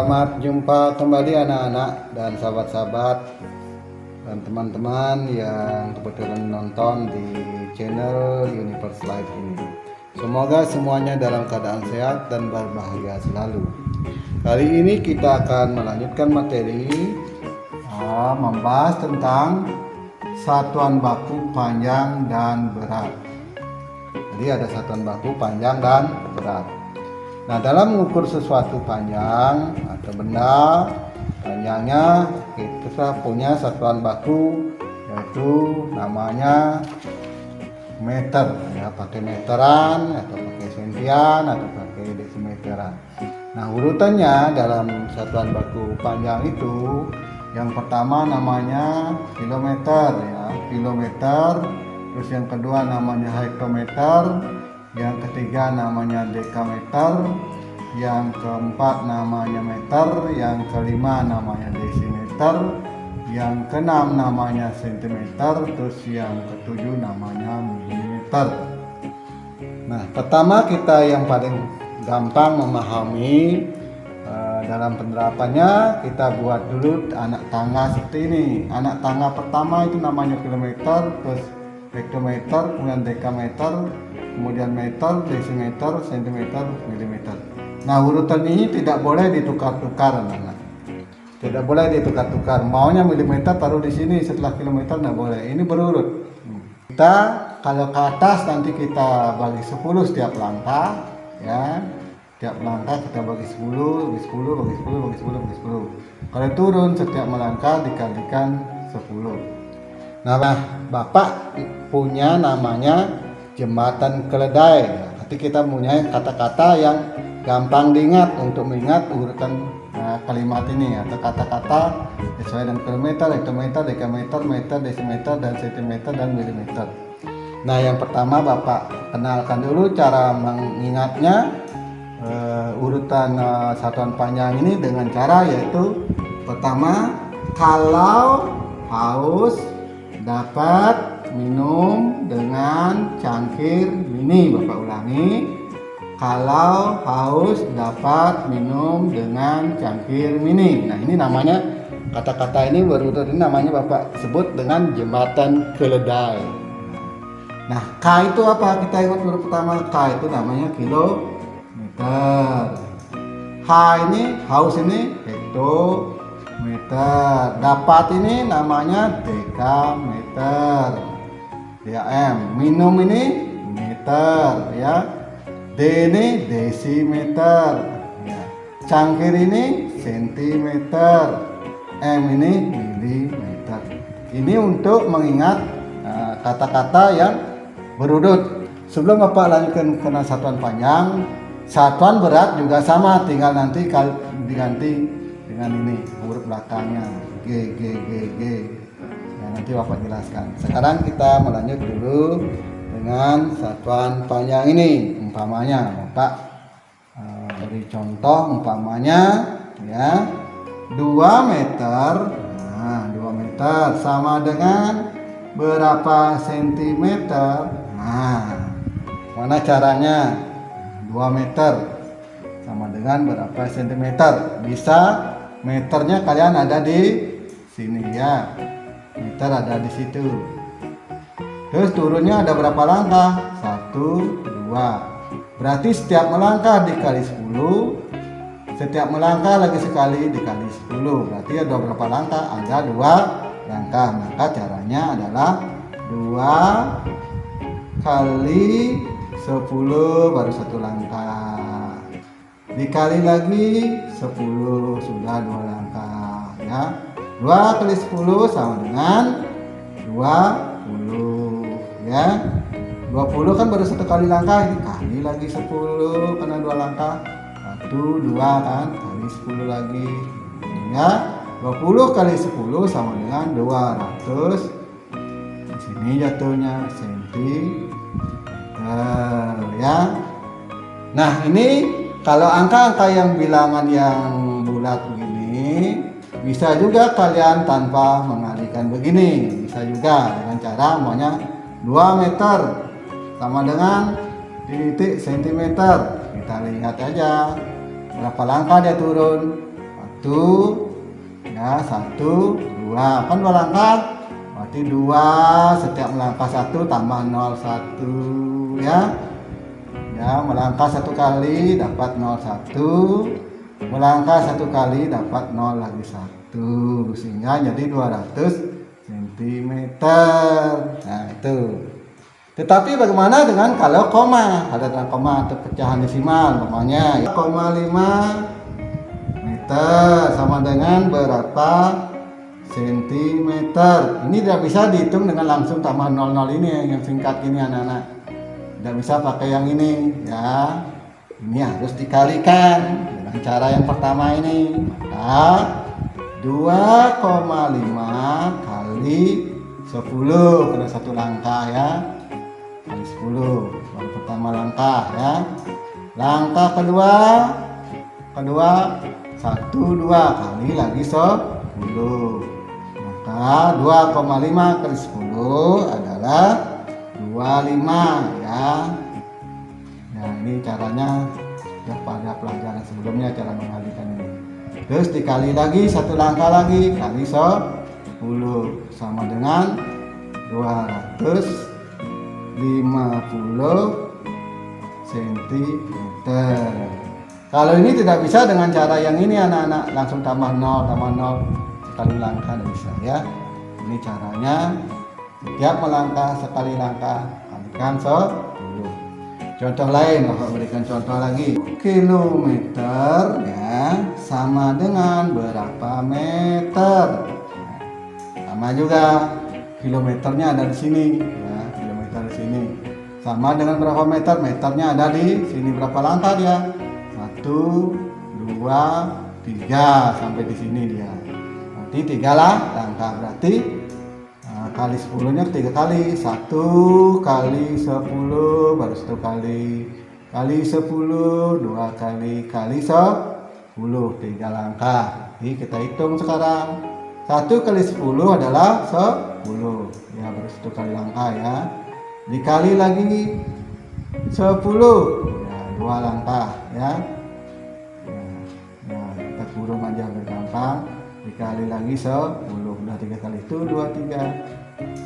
Selamat jumpa kembali anak-anak dan sahabat-sahabat dan teman-teman yang kebetulan nonton di channel Universe Life ini. Semoga semuanya dalam keadaan sehat dan berbahagia selalu. Kali ini kita akan melanjutkan materi membahas tentang satuan baku panjang dan berat. Jadi ada satuan baku panjang dan berat. Nah, dalam mengukur sesuatu panjang atau benda, panjangnya kita punya satuan baku yaitu namanya meter, ya, pakai meteran atau pakai sentian atau pakai desimeteran. Nah, urutannya dalam satuan baku panjang itu yang pertama namanya kilometer, ya, kilometer. Terus yang kedua namanya hektometer, yang ketiga namanya dekameter, yang keempat namanya meter, yang kelima namanya desimeter, yang keenam namanya sentimeter, terus yang ketujuh namanya milimeter. Nah, pertama kita yang paling gampang memahami dalam penerapannya, kita buat dulu anak tangga seperti ini. Anak tangga pertama itu namanya kilometer, terus hektometer, kemudian dekameter, kemudian meter, desimeter, sentimeter, milimeter. Nah, urutan ini tidak boleh ditukar-tukar, anak-anak. Tidak boleh ditukar-tukar. Maunya milimeter taruh di sini, setelah kilometer tidak boleh. Ini berurut. Kita kalau ke atas nanti kita bagi 10 setiap langkah, ya. Setiap langkah kita bagi 10, bagi 10, bagi 10, bagi 10, bagi 10. Kalau turun setiap melangkah dikalikan 10. Nah, Bapak punya namanya jembatan keledai. Nanti kita punya kata-kata yang gampang diingat untuk mengingat urutan kalimat ini atau kata-kata sesuai dengan kilometer, hektometer, dekameter, meter, desimeter, dan sentimeter dan milimeter. Nah, yang pertama Bapak kenalkan dulu cara mengingatnya urutan satuan panjang ini dengan cara yaitu pertama, kalau haus dapat minum dengan cangkir mini. Bapak ulangi, kalau haus dapat minum dengan cangkir mini. Nah, ini namanya kata-kata ini berurut, ini namanya Bapak sebut dengan jembatan keledai. Nah, K itu apa? Kita ingat huruf pertama, K itu namanya kilometer. H ini haus ini hektometer. Dapat ini namanya dekameter, ya. Minum ini meter, ya. D ini desimeter, ya. Cangkir ini sentimeter, M ini milimeter. Ini untuk mengingat kata-kata yang berurut. Sebelum Bapak lanjutkan ke satuan panjang, satuan berat juga sama, tinggal nanti diganti dengan ini huruf belakangnya G. Nah, nanti Bapak jelaskan. Sekarang kita melanjut dulu dengan satuan panjang ini. Umpamanya Bapak beri contoh, umpamanya ya 2 meter. Nah, 2 meter sama dengan berapa sentimeter? Nah, mana caranya? 2 meter sama dengan berapa sentimeter? Bisa meternya kalian ada di sini, ya. Meter ada di situ. Terus turunnya ada berapa langkah? 1, 2. Berarti setiap melangkah dikali 10. Setiap melangkah lagi sekali dikali 10. Berarti ada berapa langkah? Ada 2 langkah. Maka caranya adalah 2 kali 10 baru 1 langkah. Dikali lagi 10 sudah 2 langkah, ya. 2 kali 10 sama dengan 20, ya. 20 kan baru 1 kali langkah, ini kali lagi 10 karena 2 langkah. 1, 2 kan, kali 10 lagi, ya. 20 kali 10 sama dengan 200. Di sini jatuhnya sentimeter, ya. Nah, ini kalau angka-angka yang bilangan yang bulat begini, bisa juga kalian tanpa mengalihkan begini. Bisa juga dengan cara maunya 2 meter sama dengan titik sentimeter. Kita lihat aja berapa langkah dia turun. 1 ya, 1 2 kan 2 langkah, berarti 2 setiap melangkah 1 tambah 0 1 ya. Ya, melangkah 1 kali dapat 0 1, melangkah 1 kali dapat 0 lagi 1, sehingga jadi 200 cm. Nah itu. Tetapi bagaimana dengan kalau koma? Ada dengan koma atau pecahan desimal, umpamanya 0,5 meter sama dengan berapa sentimeter. Ini tidak bisa dihitung dengan langsung tambah 00 ini yang singkat ini anak-anak. Tidak bisa pakai yang ini ya. Ini harus dikalikan dengan cara yang pertama ini. Maka 2,5 kali 10 pada satu langkah ya, kali 10 baru pertama langkah ya. Langkah kedua 1 2 kali lagi 10, maka 2,5 kali 10 adalah 25 ya. Nah ini caranya sudah pada pelajaran sebelumnya cara mengalikan ini. Terus dikali lagi satu langkah lagi kali 10 sama dengan 250 cm. Kalau ini tidak bisa dengan cara yang ini anak-anak, langsung tambah 0 sekali langkah tidak bisa ya. Ini caranya setiap melangkah sekali langkah kalikan 10. Contoh lain, Bapak berikan contoh lagi. Kilometer ya sama dengan berapa meter? Sama juga, kilometernya ada di sini ya, kilometer di sini. Sama dengan berapa meter? Meternya ada di sini. Berapa langkah dia? 1 2 3 sampai di sini dia. Nanti 3 lah langkah, berarti kali 10-nya 3 kali, 1 kali 10 baru 1 kali 10 2 kali 10 3 langkah. Jadi kita hitung sekarang 1 kali 10 adalah 10 ya, baru 1 kali langkah ya. Dikali lagi 10 ya, 2 langkah ya. Nah, kita kurung aja bergampang. Dikali lagi 10, udah 3 kali itu 2 3.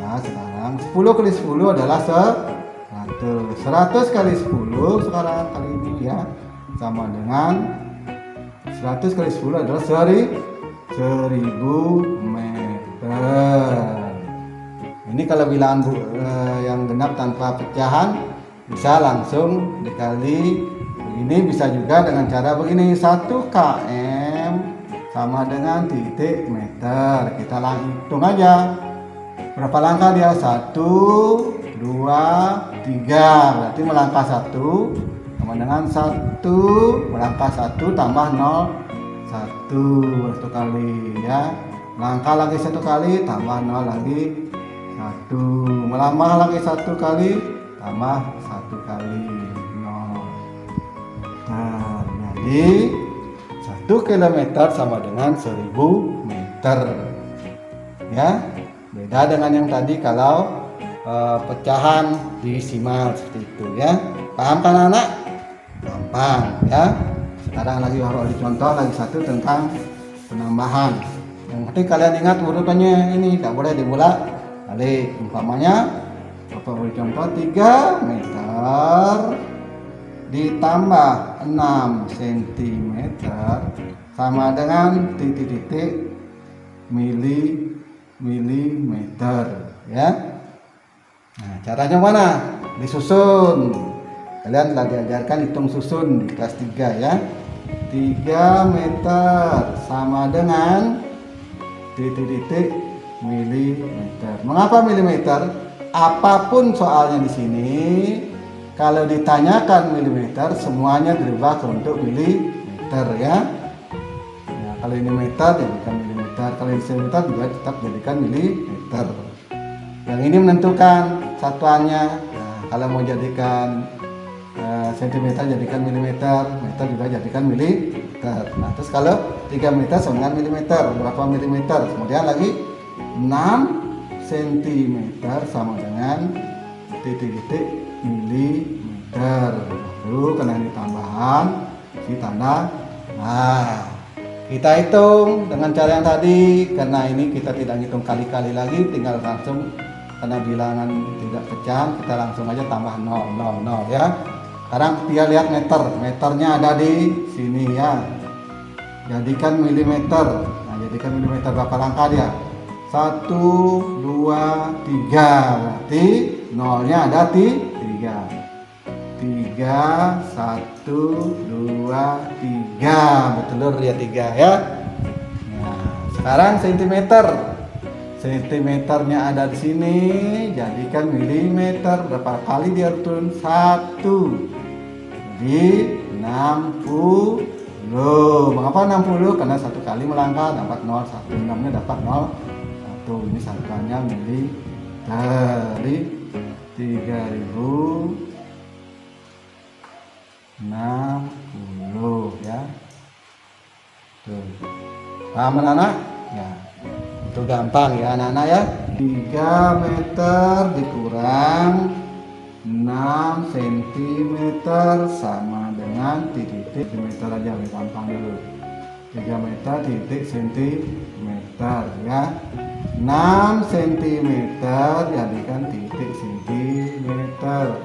Nah sekarang 10 kali 10 adalah 100. 100 kali 10 sekarang kali ini ya, sama dengan 100 kali 10 adalah 1000 meter. Ini kalau bilangan yang genap tanpa pecahan bisa langsung dikali begini, bisa juga dengan cara begini. 1 km sama dengan titik meter. Kita hitung aja berapa langkah dia, 1 2 3, berarti melangkah 1 sama dengan 1, melangkah 1 tambah 0 1 kali ya. Langkah lagi 1 kali tambah 0 lagi 1, melambah lagi 1 kali tambah 1 kali 0. Nah jadi 1 kilometer sama dengan 1000 meter ya. Beda dengan yang tadi kalau pecahan desimal seperti itu ya. Paham kan anak? Gampang ya. Sekarang lagi harus contoh lagi satu tentang penambahan. Yang penting kalian ingat urutannya ini, tidak boleh dibolak balik. Umpamanya Bapak beri contoh 3 meter ditambah 6 cm sama dengan titik-titik milimeter ya. Nah caranya mana? Disusun. Kalian telah diajarkan hitung susun di kelas 3 ya. 3 meter sama dengan titik-titik milimeter. Mengapa milimeter? Apapun soalnya di sini, kalau ditanyakan milimeter semuanya berubah untuk milimeter ya. Nah, kalau ini meter jadikan milimeter, kalau ini sentimeter juga tetap jadikan milimeter. Yang ini menentukan satuannya. Nah, kalau mau jadikan sentimeter jadikan milimeter, meter juga jadikan milimeter. Nah terus kalau 3 meter sama dengan milimeter, berapa milimeter? Kemudian lagi 6 cm sama dengan titik-titik milimeter. Lalu karena ini tambahan, ini tanda. Nah Kita hitung dengan cara yang tadi, karena ini kita tidak hitung kali-kali lagi, tinggal langsung karena bilangan tidak pecah, kita langsung aja tambah 0, 0, 0 ya. Sekarang dia lihat meter, meternya ada di sini ya. Jadikan milimeter. Nah, jadikan milimeter berapa langkah dia? 1, 2, 3. Berarti nolnya ada di 3. 3, 1, 2, 3. Betul dia 3 ya. Nah, sekarang sentimeter. Sentimeternya ada di sini, jadikan milimeter. Berapa kali dia turun? 1. Jadi 60. Mengapa 60? Karena satu kali melangkah dapat 0, 1, 6-nya dapat 0, 1. Ini satuannya mililiter. Jadi 3060 ya. Tuh. Paham anak-anak? Ya. Itu gampang ya anak-anak ya. 3 meter dikurang 6 cm sama dengan titik cm aja, gampang dulu. 3 meter titik centimeter ya. 6 cm jadikan titik centimeter,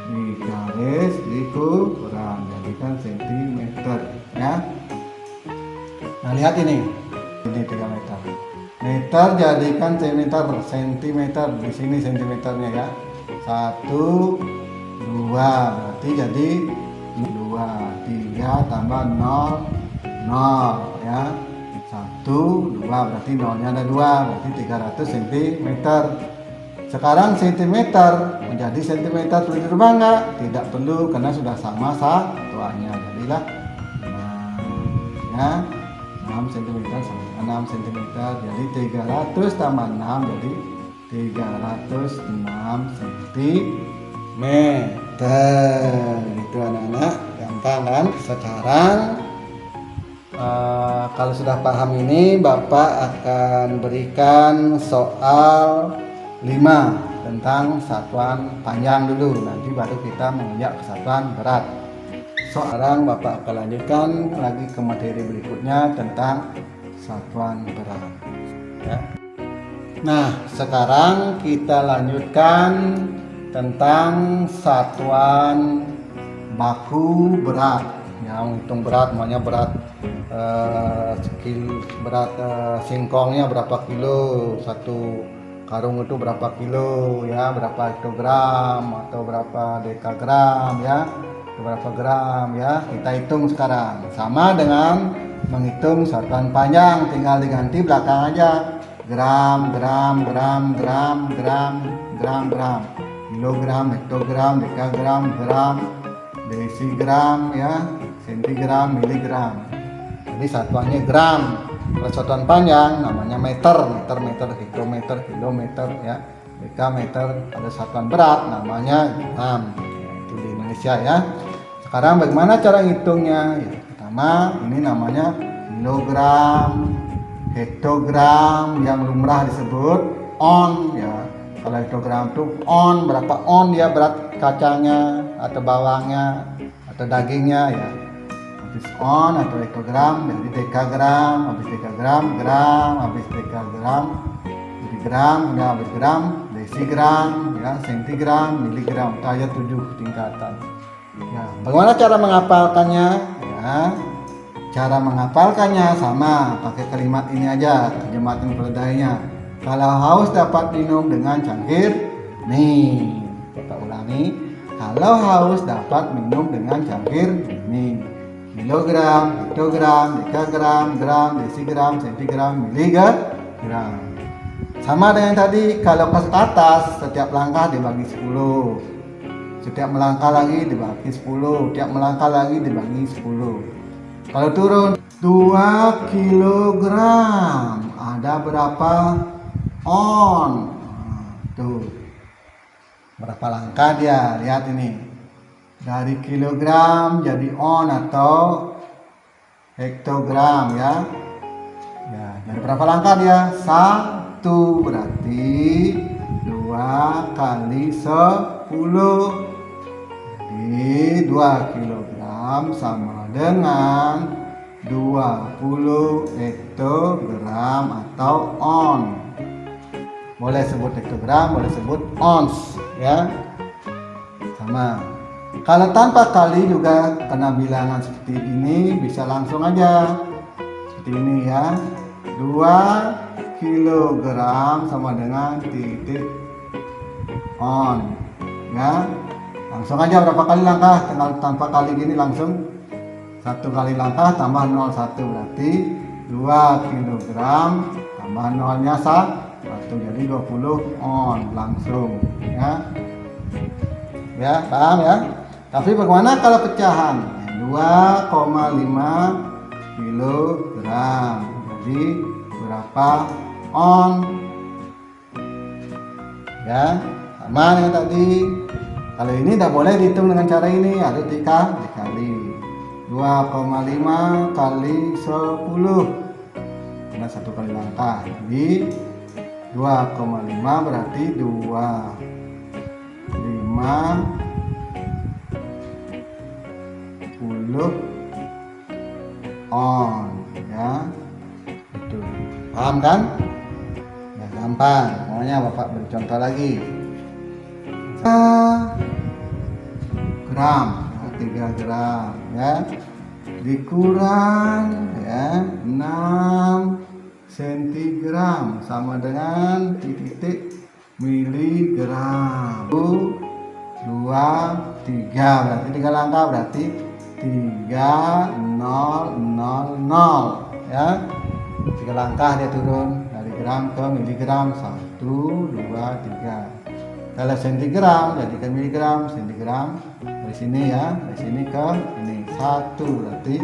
digaris dikurang jadikan centimeter ya. Nah lihat ini 3 meter. Meter jadikan centimeter di sini sentimeternya ya. 1, 2 berarti jadi 2, 3 tambah 0, 0 ya. 1, 2 berarti nolnya ada 2, berarti 300 cm. Sekarang centimeter menjadi sentimeter perlu dirubah enggak? Tidak perlu karena sudah sama satuannya. Jadilah ya 6 cm sama 6 cm, jadi 300 tambah 6 jadi 306 cm. Itu anak-anak, gampang kan? Sekarang kalau sudah paham ini, Bapak akan berikan soal 5 tentang satuan panjang dulu, nanti baru kita menginjak ke satuan berat. Sekarang Bapak akan lanjutkan lagi ke materi berikutnya tentang satuan berat ya. Nah, sekarang kita lanjutkan tentang satuan baku berat. Yang hitung berat, namanya berat berat singkongnya berapa kilo, satu karung itu berapa kilo ya, berapa kilogram atau berapa dekagram ya, berapa gram ya. Kita hitung sekarang, sama dengan menghitung satuan panjang, tinggal diganti belakang aja. Gram, gram, gram, gram, gram, gram, gram, kilogram, hektogram, dekagram, gram, desigram ya, sentigram, miligram. Jadi satuannya gram. Kalau satuan panjang namanya meter, meter, meter, hektometer, kilometer ya, dekameter. Ada satuan berat namanya gram. Itu di Indonesia ya. Sekarang bagaimana cara ngitungnya? Ya, pertama ini namanya kilogram, hektogram yang lumrah disebut on ya. Kalau hektogram itu on, berapa on dia berat kacangnya atau bawangnya atau dagingnya ya. Habis on atau hektogram jadi dekagram, habis dekagram gram, habis dekagram jadi gram, ya habis gram desigram ya, sentigram, miligram. Itu aja 7 tingkatan. Ya, bagaimana cara menghafalkannya? Ya, cara menghafalkannya sama, pakai kalimat ini aja, jembatan peledainya. Kalau haus dapat minum dengan cangkir nih. Kita ulangi. Kalau haus dapat minum dengan cangkir nih. Kilogram, hektogram, dekagram, gram, desigram, sentigram, miligram. Sama dengan tadi, kalau ke atas setiap langkah dibagi 10. Setiap melangkah lagi dibagi 10, setiap melangkah lagi dibagi 10. Kalau turun 2 kilogram ada berapa on? Tuh berapa langkah dia, lihat ini. Dari kilogram jadi on atau hektogram ya. Ya, jadi berapa langkah dia? 1, berarti 2 kali 10. Jadi 2 kilogram sama dengan 20 hektogram atau on. Boleh sebut hektogram, boleh sebut ons, ya. Sama. Kalau tanpa kali juga kena bilangan seperti ini, bisa langsung aja seperti ini ya. 2 kilogram sama dengan titik on, ya. Langsung aja berapa kali langkah, tinggal tanpa kali gini langsung 1 kali langkah tambah 01 berarti 2 kilogram tambah nolnya 1 jadi 20 on langsung, ya. Ya, paham ya? Tapi bagaimana kalau pecahan? 2,5 kilogram. Jadi berapa on? Ya, sama dengan tadi. Kalau ini tidak boleh dihitung dengan cara ini, harus dikali. 2,5 kali 10. Karena 1 kali langkah. Jadi 2,5 berarti 50 on, ya. Itu paham kan? Ya, gampang. Makanya Bapak beri contoh lagi. Gram, 3 gram, ya. Dikurang ya 6 sentigram sama dengan titik miligram. 2, 3 berarti 3 langkah berarti 3000, ya. 3 langkah dia turun dari gram ke miligram. 1, 2, 3. Kalau sentigram jadikan miligram, sentigram dari sini ya, dari sini ke ini 1 berarti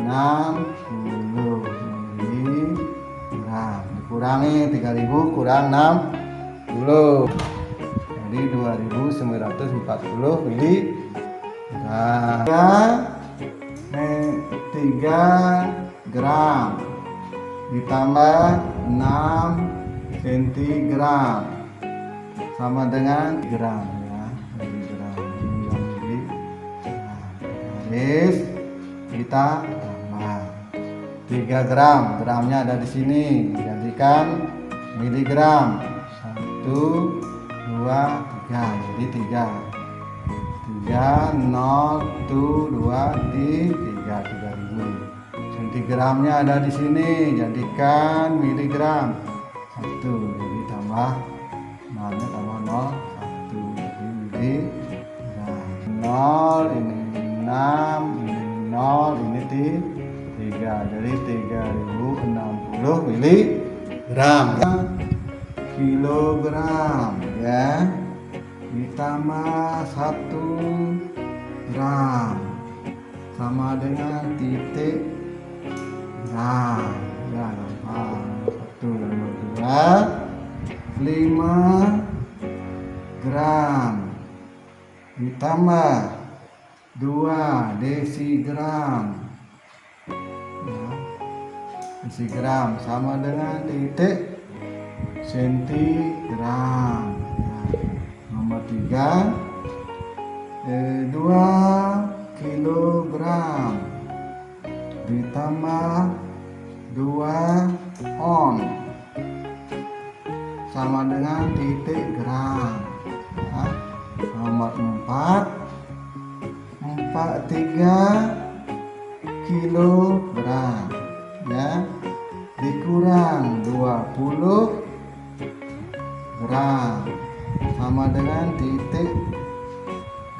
60 miligram. Dikurangi 3000 kurang 60. Jadi 2940 miligram. 3 gram ditambah 6 sentigram sama dengan gram, ya. Miligram. Habis kita tambah 3 gram, gramnya ada di sini, jadikan miligram. 1, 2, 3, jadi 3 0 2 3 3000. Sentigramnya ada di sini, jadikan miligram. 1, jadi tambah nolnya tambah 0 1 jadi miligram. 0 ini 6 ini 0 ini 3 jadi 3060 miligram. Kilogram, ya, ditambah 1 gram sama dengan titik gram, ya. 1, 2, 5 gram ditambah 2 desigram, ya. Desigram sama dengan titik sentigram, ya. Nomor 3 2 kilogram ditambah 2 on sama dengan titik gram, ya. Nomor 4 3 kilogram, ya, dikurang 20 gram sama dengan titik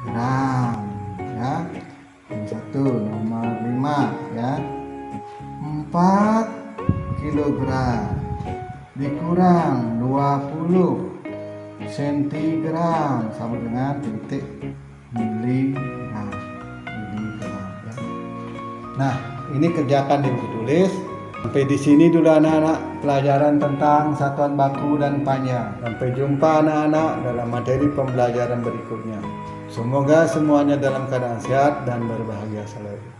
gram, ya. Yang 1 nomor 5, ya, 4 kilogram dikurang 20 sentigram sama dengan titik miligram, ya. Nah, ini kerjakan di buku tulis. Sampai di sini dulu anak-anak pelajaran tentang satuan baku dan panjang. Sampai jumpa anak-anak dalam materi pembelajaran berikutnya. Semoga semuanya dalam keadaan sehat dan berbahagia selalu.